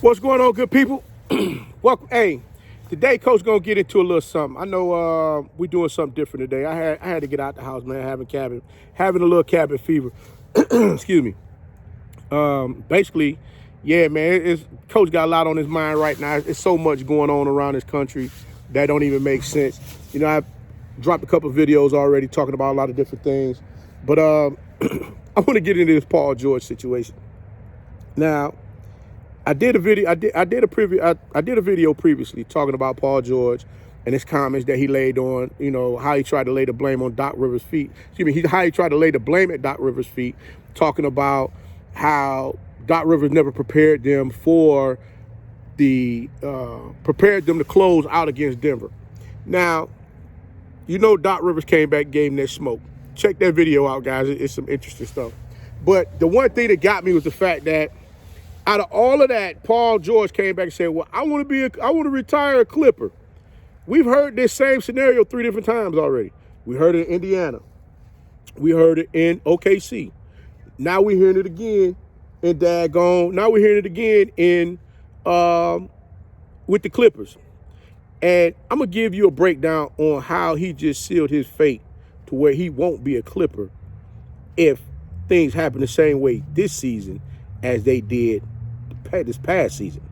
What's going on, good people? Welcome. Hey, today, Coach gonna get into a little something. I know we doing something different today. I had to get out the house, man. Having a little cabin fever. Excuse me. Basically, yeah, man. Coach got a lot on his mind right now. It's so much going on around this country that don't even make sense. You know, I've dropped a couple of videos already talking about a lot of different things, but I want to get into this Paul George situation now. I did a video previously talking about Paul George and his comments that he laid on, you know, how he tried to lay the blame on Doc Rivers' feet. Excuse me, how he tried to lay the blame at Doc Rivers' feet, talking about how Doc Rivers never prepared them to close out against Denver. Now, you know, Doc Rivers came back, gave him that smoke. Check that video out, guys. It's some interesting stuff. But the one thing that got me was the fact that out of all of that, Paul George came back and said, well, I want to retire a Clipper. We've heard this same scenario 3 different times already. We heard it in Indiana. We heard it in OKC. Now we're hearing it again in Daggone. Now we're hearing it again in with the Clippers. And I'm going to give you a breakdown on how he just sealed his fate to where he won't be a Clipper if things happen the same way this season as they did this past season.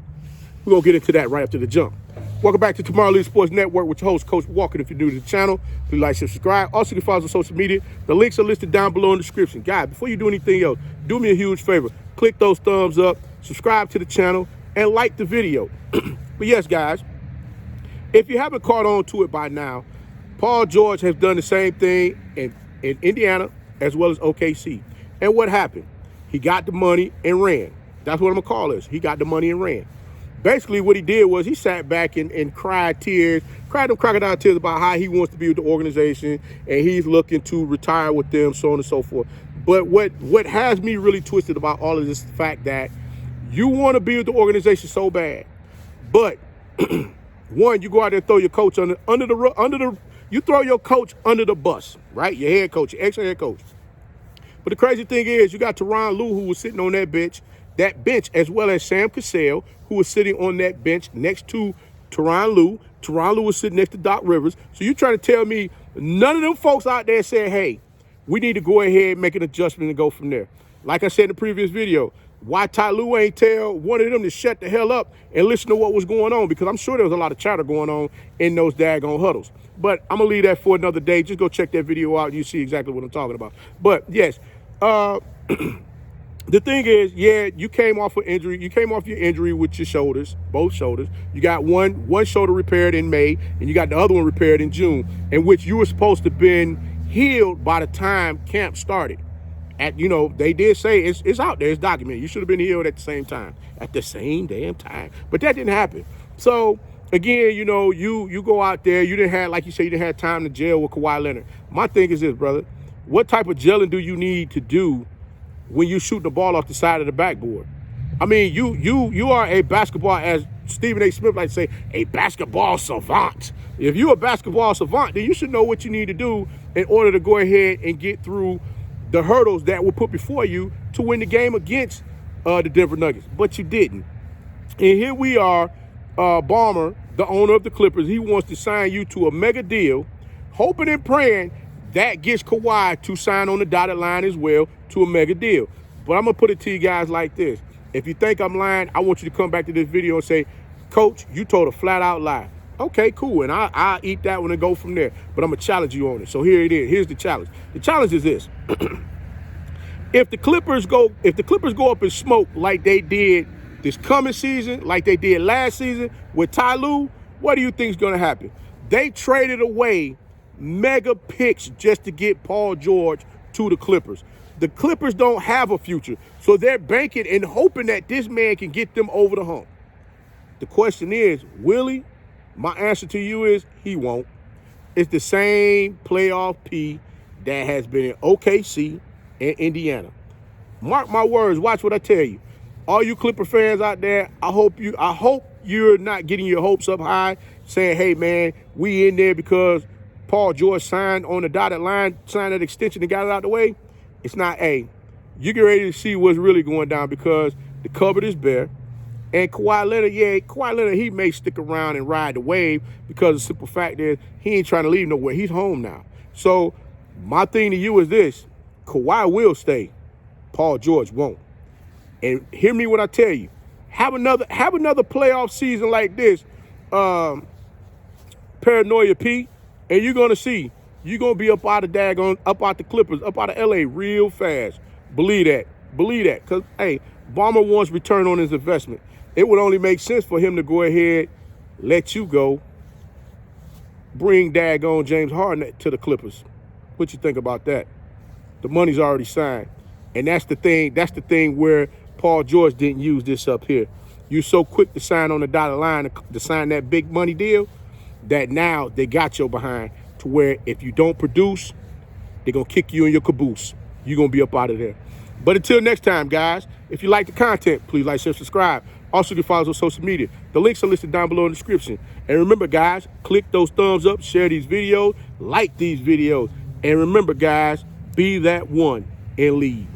We're going to get into that right after the jump. Welcome back to Tomorrow League Sports Network with your host, Coach Walker. If you're new to the channel, please like, share, subscribe. Also, you can follow us on social media. The links are listed down below in the description. Guys, before you do anything else, do me a huge favor. Click those thumbs up, subscribe to the channel, and like the video. But yes, guys, if you haven't caught on to it by now, Paul George has done the same thing in Indiana as well as OKC. And what happened? He got the money and ran. That's what I'm going to call this. He got the money and ran. Basically, what he did was he sat back and cried them crocodile tears about how he wants to be with the organization and he's looking to retire with them, so on and so forth. But what has me really twisted about all of this is the fact that you want to be with the organization so bad, but one, you go out there and throw your coach you throw your coach under the bus, right? Your head coach, your ex-head coach. But the crazy thing is, you got Tyronn Lue, who was sitting on that bench, as well as Sam Cassell, who was sitting on that bench next to Tyronn Lue. Tyronn Lue was sitting next to Doc Rivers. So you're trying to tell me none of them folks out there said, hey, we need to go ahead and make an adjustment and go from there. Like I said in the previous video, why Ty Lue ain't tell one of them to shut the hell up and listen to what was going on, because I'm sure there was a lot of chatter going on in those daggone huddles. But I'm going to leave that for another day. Just go check that video out and you see exactly what I'm talking about. But, yes, the thing is, yeah, you came off an injury. You came off your injury with your shoulders, both shoulders. You got one shoulder repaired in May, and you got the other one repaired in June, in which you were supposed to have been healed by the time camp started. They did say it's out there, it's documented. You should have been healed at the same time, at the same damn time. But that didn't happen. So, again, you go out there, you didn't have time to gel with Kawhi Leonard. My thing is this, brother. What type of gelling do you need to do when you shoot the ball off the side of the backboard? I mean, you are a basketball, as Stephen A. Smith likes to say, a basketball savant. If you're a basketball savant, then you should know what you need to do in order to go ahead and get through the hurdles that were put before you to win the game against the Denver Nuggets. But you didn't. And here we are, Ballmer, the owner of the Clippers, he wants to sign you to a mega deal, hoping and praying that gets Kawhi to sign on the dotted line as well to a mega deal. But I'm going to put it to you guys like this. If you think I'm lying, I want you to come back to this video and say, Coach, you told a flat-out lie. Okay, cool, and I'll eat that one and go from there. But I'm going to challenge you on it. So here it is. Here's the challenge. The challenge is this. If the Clippers go up in smoke like they did this coming season, like they did last season with Ty Lue, what do you think is going to happen? They traded away mega picks just to get Paul George to the Clippers. The Clippers don't have a future, so they're banking and hoping that this man can get them over the hump. The question is, will he? My answer to you is he won't. It's the same playoff P that has been in OKC and Indiana. Mark my words, watch what I tell you. All you Clipper fans out there, I hope you're not getting your hopes up high, saying, hey man, we in there because Paul George signed on the dotted line, signed that extension and got it out the way. It's not. You get ready to see what's really going down, because the cupboard is bare. And Kawhi Leonard, he may stick around and ride the wave because the simple fact is he ain't trying to leave nowhere. He's home now. So my thing to you is this: Kawhi will stay, Paul George won't. And hear me when I tell you, have another playoff season like this, Paranoia P, and you're gonna see you're gonna be up out of the Clippers, up out of LA real fast. Believe that. Cause hey, Ballmer wants return on his investment. It would only make sense for him to go ahead, let you go, bring daggone James Harden to the Clippers. What you think about that? The money's already signed. And that's the thing where Paul George didn't use this up here. You're so quick to sign on the dotted line to sign that big money deal that now they got your behind to where if you don't produce, they're going to kick you in your caboose. You're going to be up out of there. But until next time, guys, if you like the content, please like, share, subscribe. Also, you can follow us on social media. The links are listed down below in the description. And remember, guys, click those thumbs up, share these videos, like these videos. And remember, guys, be that one and lead.